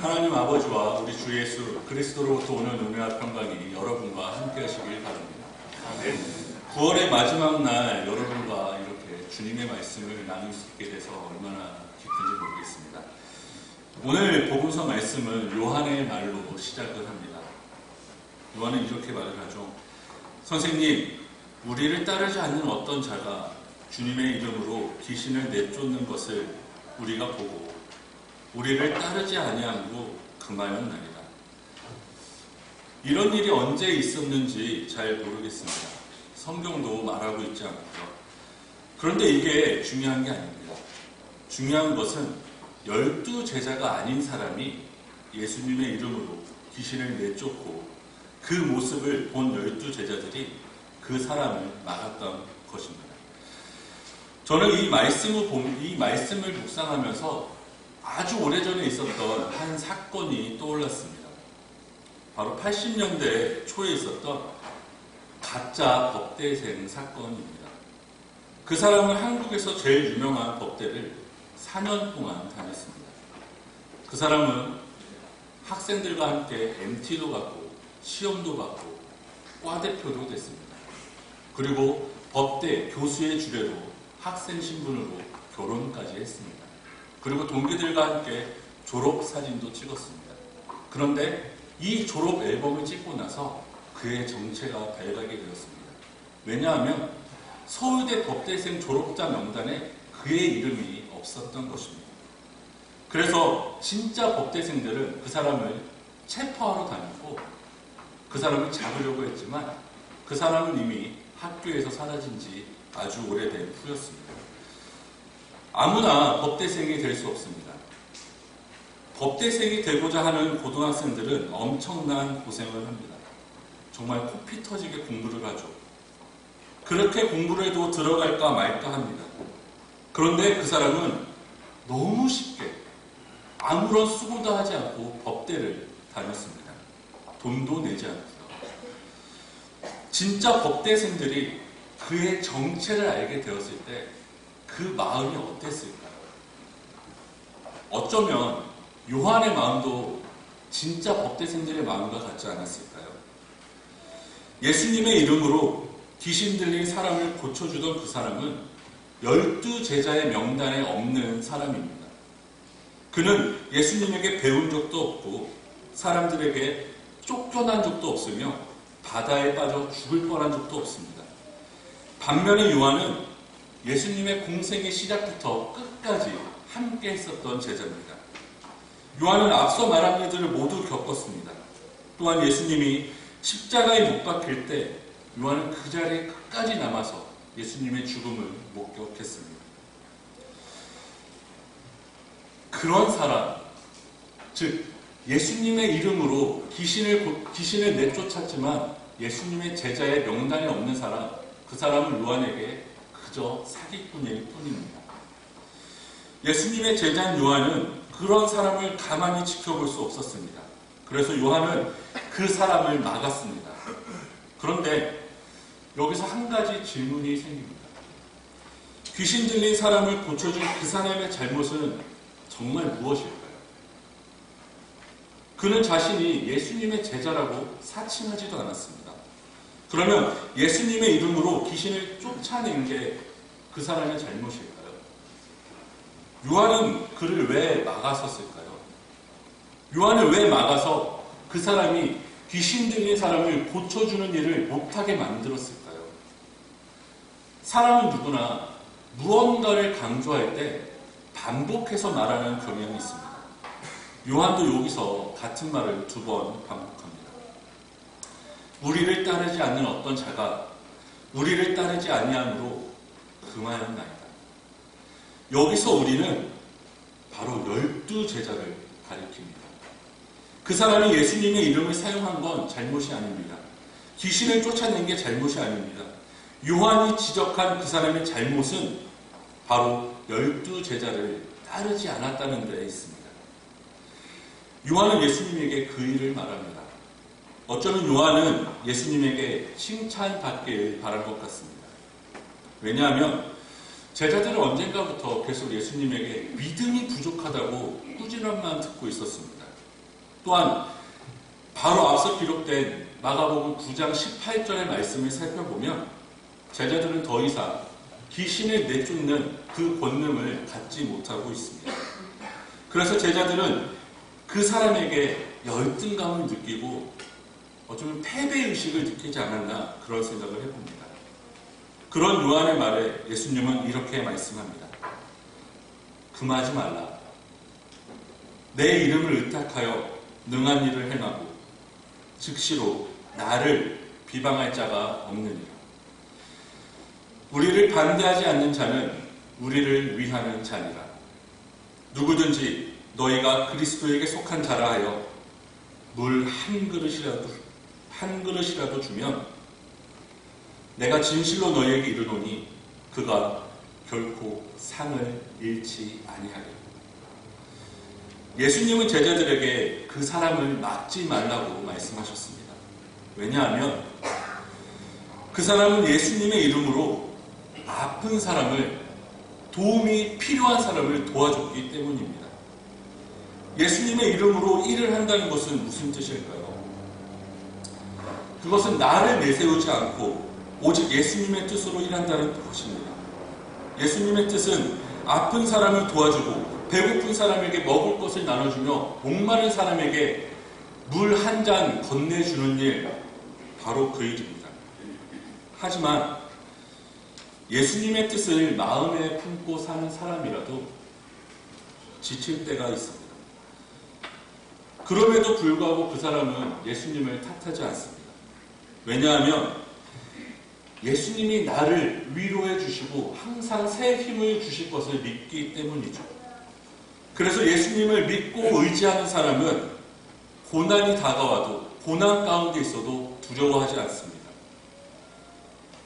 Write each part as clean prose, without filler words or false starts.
하나님 아버지와 우리 주 예수 그리스도로부터 오는 은혜와 평강이 여러분과 함께 하시길 바랍니다. 9월의 마지막 날 여러분과 이렇게 주님의 말씀을 나눌 수 있게 돼서 얼마나 기쁜지 모르겠습니다. 오늘 복음서 말씀은 요한의 말로 시작을 합니다. 요한은 이렇게 말을 하죠. 선생님, 우리를 따르지 않는 어떤 자가 주님의 이름으로 귀신을 내쫓는 것을 우리가 보고 우리를 따르지 아니함으로 금하였나이다. 이런 일이 언제 있었는지 잘 모르겠습니다. 성경도 말하고 있지 않고요. 그런데 이게 중요한 게 아닙니다. 중요한 것은 12 제자가 아닌 사람이 예수님의 이름으로 귀신을 내쫓고 그 모습을 본 12 제자들이 그 사람을 막았던 것입니다. 저는 이 말씀을 묵상하면서 아주 오래전에 있었던 한 사건이 떠올랐습니다. 바로 80년대 초에 있었던 가짜 법대생 사건입니다. 그 사람은 한국에서 제일 유명한 법대를 4년 동안 다녔습니다. 그 사람은 학생들과 함께 MT도 받고 시험도 받고 과대표도 됐습니다. 그리고 법대 교수의 주례로 학생 신분으로 결혼까지 했습니다. 그리고 동기들과 함께 졸업 사진도 찍었습니다. 그런데 이 졸업 앨범을 찍고 나서 그의 정체가 밝아게 되었습니다. 왜냐하면 서울대 법대생 졸업자 명단에 그의 이름이 없었던 것입니다. 그래서 진짜 법대생들은 그 사람을 체포하러 다녔고 그 사람을 잡으려고 했지만 그 사람은 이미 학교에서 사라진 지 아주 오래된 후였습니다. 아무나 법대생이 될 수 없습니다. 법대생이 되고자 하는 고등학생들은 엄청난 고생을 합니다. 정말 코피 터지게 공부를 하죠. 그렇게 공부를 해도 들어갈까 말까 합니다. 그런데 그 사람은 너무 쉽게 아무런 수고도 하지 않고 법대를 다녔습니다. 돈도 내지 않고요. 진짜 법대생들이 그의 정체를 알게 되었을 때 그 마음이 어땠을까요? 어쩌면 요한의 마음도 진짜 법대생들의 마음과 같지 않았을까요? 예수님의 이름으로 귀신 들린 사람을 고쳐주던 그 사람은 12 제자의 명단에 없는 사람입니다. 그는 예수님에게 배운 적도 없고 사람들에게 쫓겨난 적도 없으며 바다에 빠져 죽을 뻔한 적도 없습니다. 반면에 요한은 예수님의 공생의 시작부터 끝까지 함께 했었던 제자입니다. 요한은 앞서 말한 일들을 모두 겪었습니다. 또한 예수님이 십자가에 못 박힐 때 요한은 그 자리에 끝까지 남아서 예수님의 죽음을 목격했습니다. 그런 사람, 즉 예수님의 이름으로 귀신을 내쫓았지만 예수님의 제자의 명단에 없는 사람, 그 사람은 요한에게 그저 사기꾼일 뿐입니다. 예수님의 제자인 요한은 그런 사람을 가만히 지켜볼 수 없었습니다. 그래서 요한은 그 사람을 막았습니다. 그런데 여기서 한 가지 질문이 생깁니다. 귀신 들린 사람을 고쳐준 그 사람의 잘못은 정말 무엇일까요? 그는 자신이 예수님의 제자라고 사칭하지도 않았습니다. 그러면 예수님의 이름으로 귀신을 쫓아낸 게 그 사람의 잘못일까요? 요한은 그를 왜 막았었을까요? 요한을 왜 막아서 그 사람이 귀신 들린 사람을 고쳐주는 일을 못하게 만들었을까요? 사람은 누구나 무언가를 강조할 때 반복해서 말하는 경향이 있습니다. 요한도 여기서 같은 말을 2번 반복합니다. 우리를 따르지 않는 어떤 자가 우리를 따르지 아니함으로 금하였나이다. 여기서 우리는 바로 12 제자를 가리킵니다. 그 사람이 예수님의 이름을 사용한 건 잘못이 아닙니다. 귀신을 쫓아낸 게 잘못이 아닙니다. 요한이 지적한 그 사람의 잘못은 바로 12 제자를 따르지 않았다는 데에 있습니다. 요한은 예수님에게 그 일을 말합니다. 어쩌면 요한은 예수님에게 칭찬받길 바란 것 같습니다. 왜냐하면 제자들은 언젠가부터 계속 예수님에게 믿음이 부족하다고 꾸지람만 듣고 있었습니다. 또한 바로 앞서 기록된 마가복음 9장 18절의 말씀을 살펴보면 제자들은 더 이상 귀신을 내쫓는 그 권능을 갖지 못하고 있습니다. 그래서 제자들은 그 사람에게 열등감을 느끼고 어쩌면 패배의식을 느끼지 않았나 그런 생각을 해봅니다. 그런 요한의 말에 예수님은 이렇게 말씀합니다. 금하지 말라. 내 이름을 의탁하여 능한 일을 행하고 즉시로 나를 비방할 자가 없느니라. 우리를 반대하지 않는 자는 우리를 위하는 자니라. 누구든지 너희가 그리스도에게 속한 자라 하여 물 한 그릇이라도 주면 내가 진실로 너희에게 이르노니 그가 결코 상을 잃지 아니하리라. 예수님은 제자들에게 그 사람을 막지 말라고 말씀하셨습니다. 왜냐하면 그 사람은 예수님의 이름으로 아픈 사람을, 도움이 필요한 사람을 도와줬기 때문입니다. 예수님의 이름으로 일을 한다는 것은 무슨 뜻일까요? 그것은 나를 내세우지 않고 오직 예수님의 뜻으로 일한다는 것입니다. 예수님의 뜻은 아픈 사람을 도와주고 배고픈 사람에게 먹을 것을 나눠주며 목마른 사람에게 물 한 잔 건네주는 일, 바로 그 일입니다. 하지만 예수님의 뜻을 마음에 품고 사는 사람이라도 지칠 때가 있습니다. 그럼에도 불구하고 그 사람은 예수님을 탓하지 않습니다. 왜냐하면 예수님이 나를 위로해 주시고 항상 새 힘을 주실 것을 믿기 때문이죠. 그래서 예수님을 믿고 의지하는 사람은 고난이 다가와도, 고난 가운데 있어도 두려워하지 않습니다.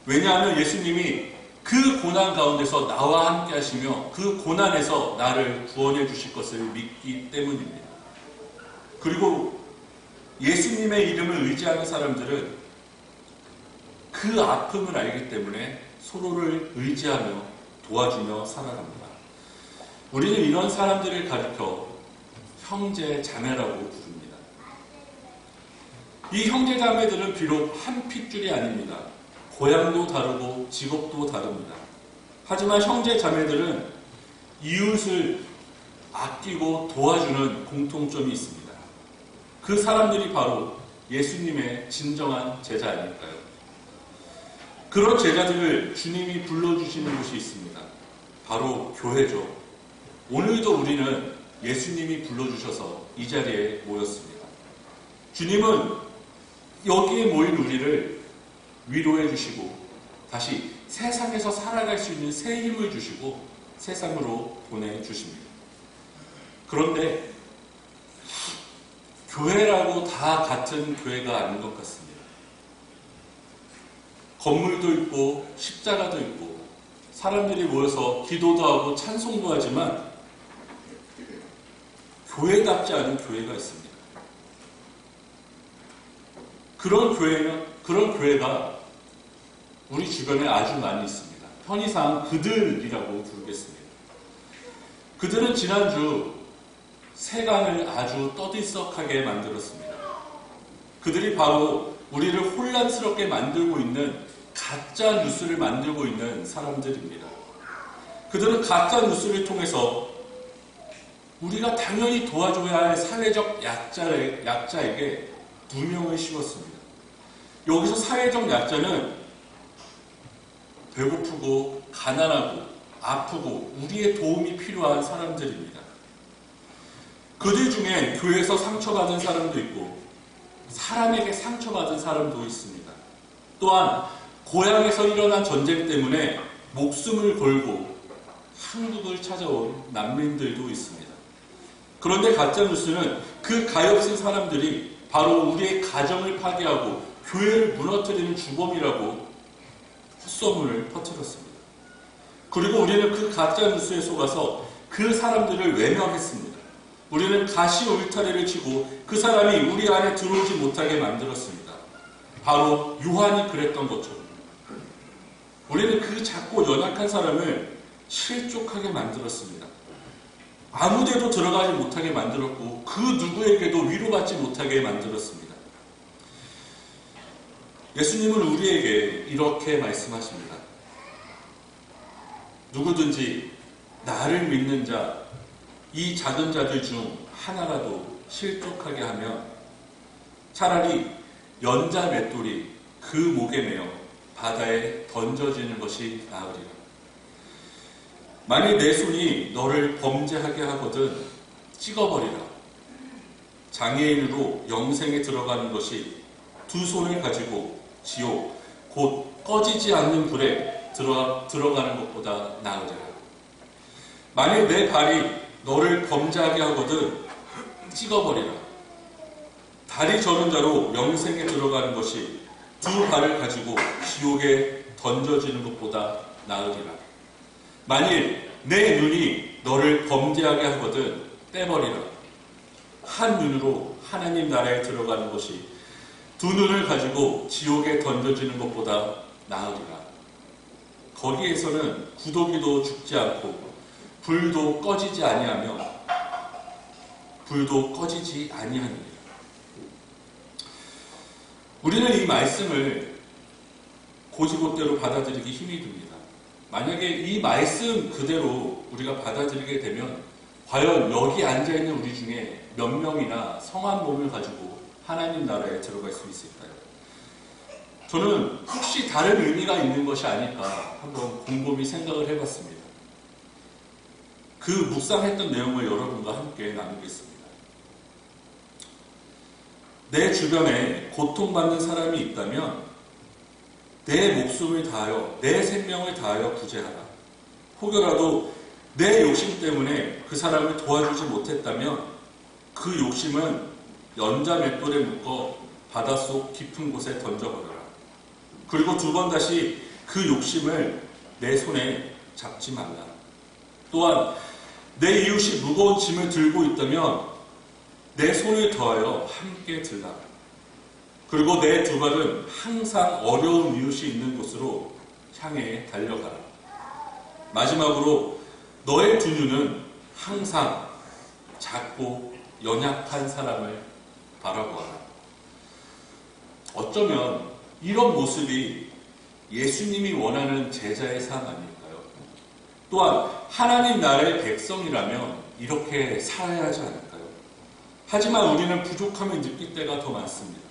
왜냐하면 예수님이 그 고난 가운데서 나와 함께 하시며 그 고난에서 나를 구원해 주실 것을 믿기 때문입니다. 그리고 예수님의 이름을 의지하는 사람들은 그 아픔을 알기 때문에 서로를 의지하며 도와주며 살아갑니다. 우리는 이런 사람들을 가리켜 형제 자매라고 부릅니다. 이 형제 자매들은 비록 한 핏줄이 아닙니다. 고향도 다르고 직업도 다릅니다. 하지만 형제 자매들은 이웃을 아끼고 도와주는 공통점이 있습니다. 그 사람들이 바로 예수님의 진정한 제자 아닐까요? 그런 제자들을 주님이 불러주시는 곳이 있습니다. 바로 교회죠. 오늘도 우리는 예수님이 불러주셔서 이 자리에 모였습니다. 주님은 여기에 모인 우리를 위로해 주시고 다시 세상에서 살아갈 수 있는 새 힘을 주시고 세상으로 보내주십니다. 그런데 교회라고 다 같은 교회가 아닌 것 같습니다. 건물도 있고 십자가도 있고 사람들이 모여서 기도도 하고 찬송도 하지만 교회답지 않은 교회가 있습니다. 그런 교회가 우리 주변에 아주 많이 있습니다. 편의상 그들이라고 부르겠습니다. 그들은 지난주 세간을 아주 떠들썩하게 만들었습니다. 그들이 바로 우리를 혼란스럽게 만들고 있는 가짜 뉴스를 만들고 있는 사람들입니다. 그들은 가짜 뉴스를 통해서 우리가 당연히 도와줘야 할 사회적 약자에게 누명을 씌웠습니다. 여기서 사회적 약자는 배고프고 가난하고 아프고 우리의 도움이 필요한 사람들입니다. 그들 중엔 교회에서 상처받은 사람도 있고 사람에게 상처받은 사람도 있습니다. 또한 고향에서 일어난 전쟁 때문에 목숨을 걸고 한국을 찾아온 난민들도 있습니다. 그런데 가짜뉴스는 그 가엾은 사람들이 바로 우리의 가정을 파괴하고 교회를 무너뜨리는 주범이라고 헛소문을 퍼뜨렸습니다. 그리고 우리는 그 가짜뉴스에 속아서 그 사람들을 외면했습니다. 우리는 가시 울타리를 치고 그 사람이 우리 안에 들어오지 못하게 만들었습니다. 바로 요한이 그랬던 것처럼 우리는 그 작고 연약한 사람을 실족하게 만들었습니다. 아무데도 들어가지 못하게 만들었고 그 누구에게도 위로받지 못하게 만들었습니다. 예수님은 우리에게 이렇게 말씀하십니다. 누구든지 나를 믿는 자, 이 작은 자들 중 하나라도 실족하게 하면 차라리 연자 맷돌이 그 목에 매어 바다에 던져지는 것이 나으리라. 만일 내 손이 너를 범죄하게 하거든 찍어버리라. 장애인으로 영생에 들어가는 것이 두 손을 가지고 지옥 곧 꺼지지 않는 불에 들어가는 것보다 나으리라. 만일 내 발이 너를 범죄하게 하거든 찍어버리라. 다리 저는 자로 영생에 들어가는 것이 두 발을 가지고 지옥에 던져지는 것보다 나으리라. 만일 내 눈이 너를 범죄하게 하거든 떼버리라. 한 눈으로 하나님 나라에 들어가는 것이 두 눈을 가지고 지옥에 던져지는 것보다 나으리라. 거기에서는 구더기도 죽지 않고 불도 꺼지지 아니하니라. 우리는 이 말씀을 고지고대로 받아들이기 힘이 듭니다. 만약에 이 말씀 그대로 우리가 받아들이게 되면 과연 여기 앉아있는 우리 중에 몇 명이나 성한 몸을 가지고 하나님 나라에 들어갈 수 있을까요? 저는 혹시 다른 의미가 있는 것이 아닐까 한번 곰곰이 생각을 해봤습니다. 그 묵상했던 내용을 여러분과 함께 나누겠습니다. 내 주변에 고통받는 사람이 있다면 내 목숨을 다하여 내 생명을 다하여 구제하라. 혹여라도 내 욕심 때문에 그 사람을 도와주지 못했다면 그 욕심은 연자 맷돌에 묶어 바닷속 깊은 곳에 던져버려라. 그리고 두 번 다시 그 욕심을 내 손에 잡지 말라. 또한 내 이웃이 무거운 짐을 들고 있다면 내 손을 더하여 함께 들라. 그리고 내 두 발은 항상 어려운 이웃이 있는 곳으로 향해 달려가라. 마지막으로 너의 두 눈은 항상 작고 연약한 사람을 바라보아라. 어쩌면 이런 모습이 예수님이 원하는 제자의 삶 아닐까요? 또한 하나님 나라의 백성이라면 이렇게 살아야 하지 않을까요? 하지만 우리는 부족함을 느낄 때가 더 많습니다.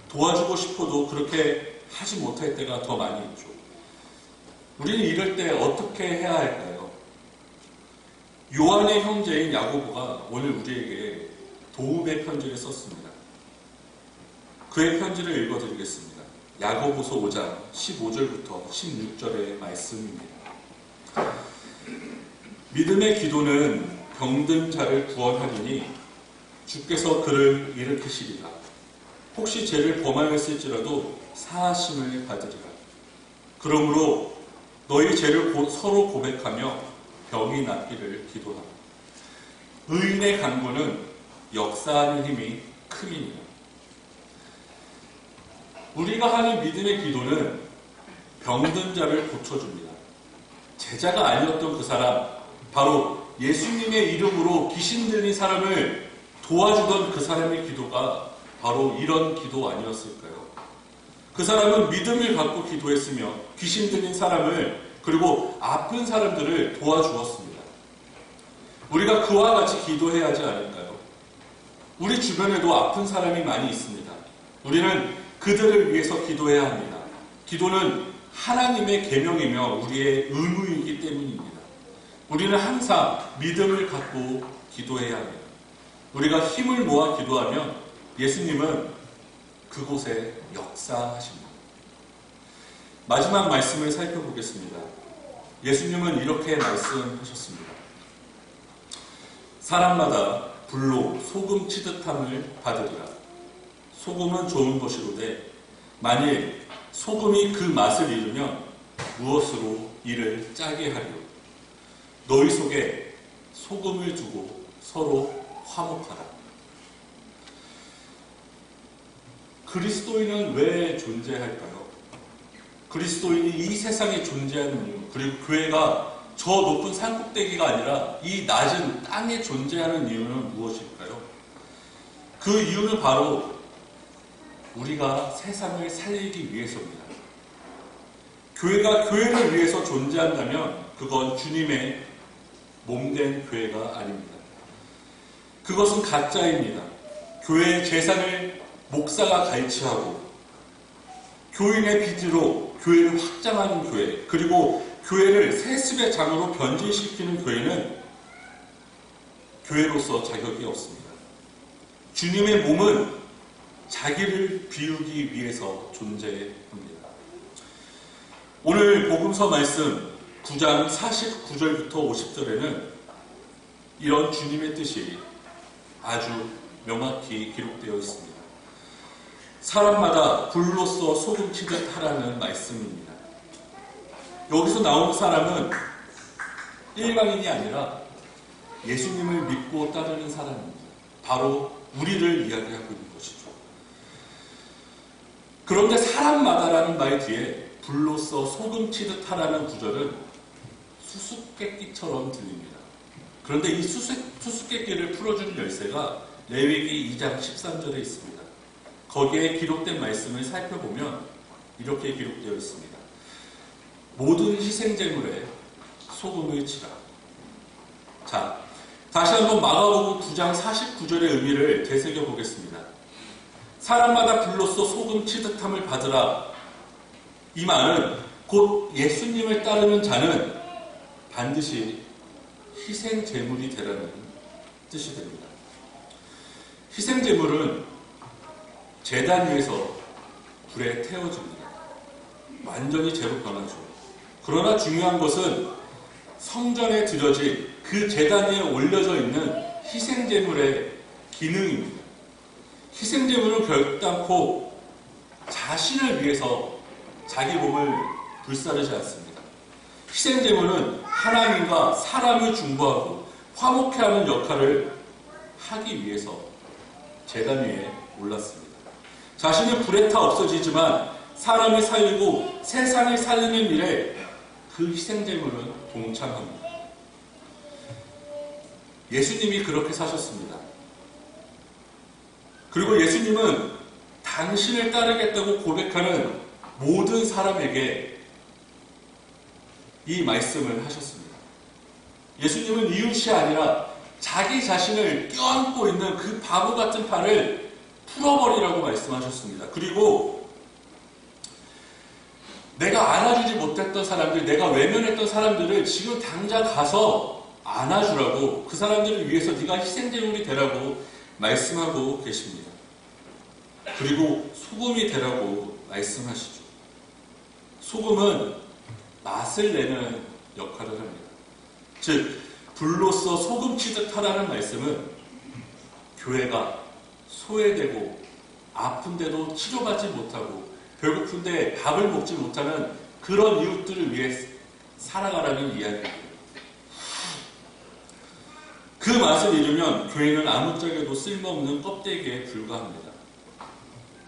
도와주고 싶어도 그렇게 하지 못할 때가 더 많이 있죠. 우리는 이럴 때 어떻게 해야 할까요? 요한의 형제인 야고보가 오늘 우리에게 도움의 편지를 썼습니다. 그의 편지를 읽어드리겠습니다. 야고보서 5장 15절부터 16절의 말씀입니다. 믿음의 기도는 병든 자를 구원하리니 주께서 그를 일으키시리라. 혹시 죄를 범하였을지라도 사하심을 받으리라. 그러므로 너희 죄를 서로 고백하며 병이 낫기를 기도하라. 의인의 간구는 역사하는 힘이 크니라. 우리가 하는 믿음의 기도는 병든 자를 고쳐줍니다. 제자가 아니었던 그 사람, 바로 예수님의 이름으로 귀신 들린 사람을 도와주던 그 사람의 기도가 바로 이런 기도 아니었을까요? 그 사람은 믿음을 갖고 기도했으며 귀신 들린 사람을 그리고 아픈 사람들을 도와주었습니다. 우리가 그와 같이 기도해야 하지 않을까요? 우리 주변에도 아픈 사람이 많이 있습니다. 우리는 그들을 위해서 기도해야 합니다. 기도는 하나님의 계명이며 우리의 의무이기 때문입니다. 우리는 항상 믿음을 갖고 기도해야 합니다. 우리가 힘을 모아 기도하면 예수님은 그곳에 역사하십니다. 마지막 말씀을 살펴보겠습니다. 예수님은 이렇게 말씀하셨습니다. 사람마다 불로 소금 치듯함을 받으리라. 소금은 좋은 것이로되 만일 소금이 그 맛을 잃으면 무엇으로 이를 짜게 하리요. 너희 속에 소금을 두고 서로 화목하라. 그리스도인은 왜 존재할까요? 그리스도인이 이 세상에 존재하는 이유, 그리고 교회가 저 높은 산꼭대기가 아니라 이 낮은 땅에 존재하는 이유는 무엇일까요? 그 이유는 바로 우리가 세상을 살리기 위해서입니다. 교회가 교회를 위해서 존재한다면 그건 주님의 몸된 교회가 아닙니다. 그것은 가짜입니다. 교회의 재산을 목사가 갈취하고 교인의 빚으로 교회를 확장하는 교회, 그리고 교회를 세습의 장으로 변질시키는 교회는 교회로서 자격이 없습니다. 주님의 몸은 자기를 비우기 위해서 존재합니다. 오늘 복음서 말씀 9장 49절부터 50절에는 이런 주님의 뜻이 아주 명확히 기록되어 있습니다. 사람마다 불로써 소금 치듯 하라는 말씀입니다. 여기서 나온 사람은 일반인이 아니라 예수님을 믿고 따르는 사람입니다. 바로 우리를 이야기하고 있는 것이죠. 그런데 사람마다라는 말 뒤에 불로써 소금 치듯 하라는 구절은 수수께끼처럼 들립니다. 그런데 이 수수께끼를 풀어주는 열쇠가 레위기 2장 13절에 있습니다. 거기에 기록된 말씀을 살펴보면 이렇게 기록되어 있습니다. 모든 희생제물에 소금을 치라. 자, 다시 한번 마가복음 9장 49절의 의미를 되새겨 보겠습니다. 사람마다 불로써 소금 치듯함을 받으라. 이 말은 곧 예수님을 따르는 자는 반드시 희생제물이 되라는 뜻이 됩니다. 희생제물은 제단 위에서 불에 태워집니다. 완전히 재로 변하죠. 그러나 중요한 것은 성전에 드려진 그 제단 위에 올려져 있는 희생제물의 기능입니다. 희생제물은 결단코 자신을 위해서 자기 몸을 불사르지 않습니다. 희생제물은 하나님과 사람을 중보하고 화목케 하는 역할을 하기 위해서 제단 위에 올랐습니다. 자신은 불에 타 없어지지만 사람을 살리고 세상을 살리는 일에 그 희생제물은 동참합니다. 예수님이 그렇게 사셨습니다. 그리고 예수님은 당신을 따르겠다고 고백하는 모든 사람에게 이 말씀을 하셨습니다. 예수님은 이웃이 아니라 자기 자신을 껴안고 있는 그 바보 같은 팔을 풀어버리라고 말씀하셨습니다. 그리고 내가 안아주지 못했던 사람들, 내가 외면했던 사람들을 지금 당장 가서 안아주라고, 그 사람들을 위해서 네가 희생제물이 되라고 말씀하고 계십니다. 그리고 소금이 되라고 말씀하시죠. 소금은 맛을 내는 역할을 합니다. 즉, 불로써 소금 치듯 하라는 말씀은 교회가 소외되고 아픈데도 치료받지 못하고 배고픈데 밥을 먹지 못하는 그런 이웃들을 위해 살아가라는 이야기입니다. 그 맛을 잃으면 교회는 아무짝에도 쓸모없는 껍데기에 불과합니다.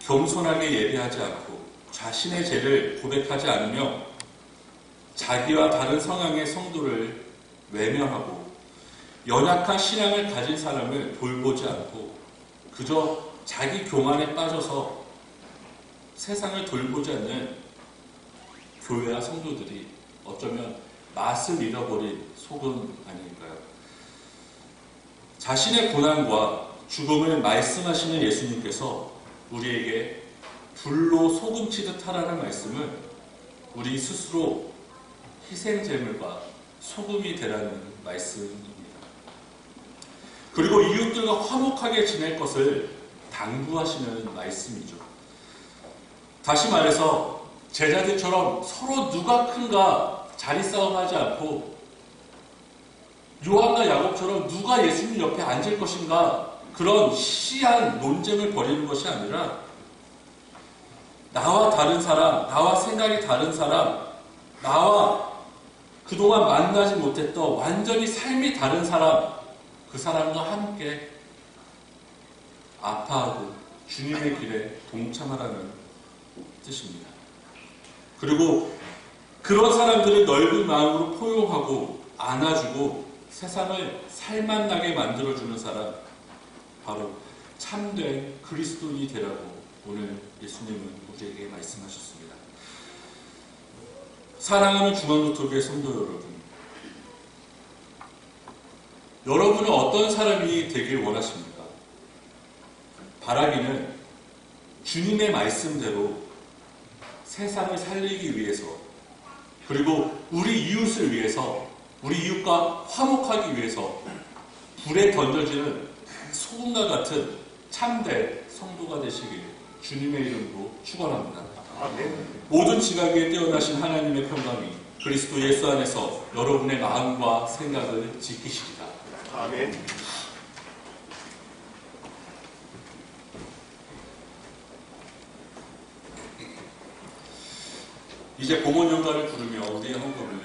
겸손하게 예배하지 않고 자신의 죄를 고백하지 않으며 자기와 다른 성향의 성도를 외면하고 연약한 신앙을 가진 사람을 돌보지 않고 그저 자기 교만에 빠져서 세상을 돌보지 않는 교회와 성도들이 어쩌면 맛을 잃어버린 소금 아닐까요? 자신의 고난과 죽음을 말씀하시는 예수님께서 우리에게 불로 소금 치듯 하라는 말씀은 우리 스스로 희생제물과 소금이 되라는 말씀입니다. 그리고 이웃들과 화목하게 지낼 것을 당부하시는 말씀이죠. 다시 말해서 제자들처럼 서로 누가 큰가 자리싸움하지 않고 요한과 야곱처럼 누가 예수님 옆에 앉을 것인가 그런 시한 논쟁을 벌이는 것이 아니라 나와 다른 사람, 나와 생각이 다른 사람, 나와 그동안 만나지 못했던 완전히 삶이 다른 사람, 그 사람과 함께 아파하고 주님의 길에 동참하라는 뜻입니다. 그리고 그런 사람들을 넓은 마음으로 포용하고 안아주고 세상을 살맛나게 만들어주는 사람, 바로 참된 그리스도인이 되라고 오늘 예수님은 우리에게 말씀하셨습니다. 사랑하는 중앙노토교회 성도 여러분, 여러분은 어떤 사람이 되길 원하십니까? 바라기는 주님의 말씀대로 세상을 살리기 위해서, 그리고 우리 이웃을 위해서, 우리 이웃과 화목하기 위해서 불에 던져지는 소금과 같은 참된 성도가 되시길 주님의 이름으로 축원합니다. 모든 지각에 뛰어나신 하나님의 평강이 그리스도 예수 안에서 여러분의 마음과 생각을 지키시리다. 아멘. 이제 공헌 연가를 부르며 우리의 헌금을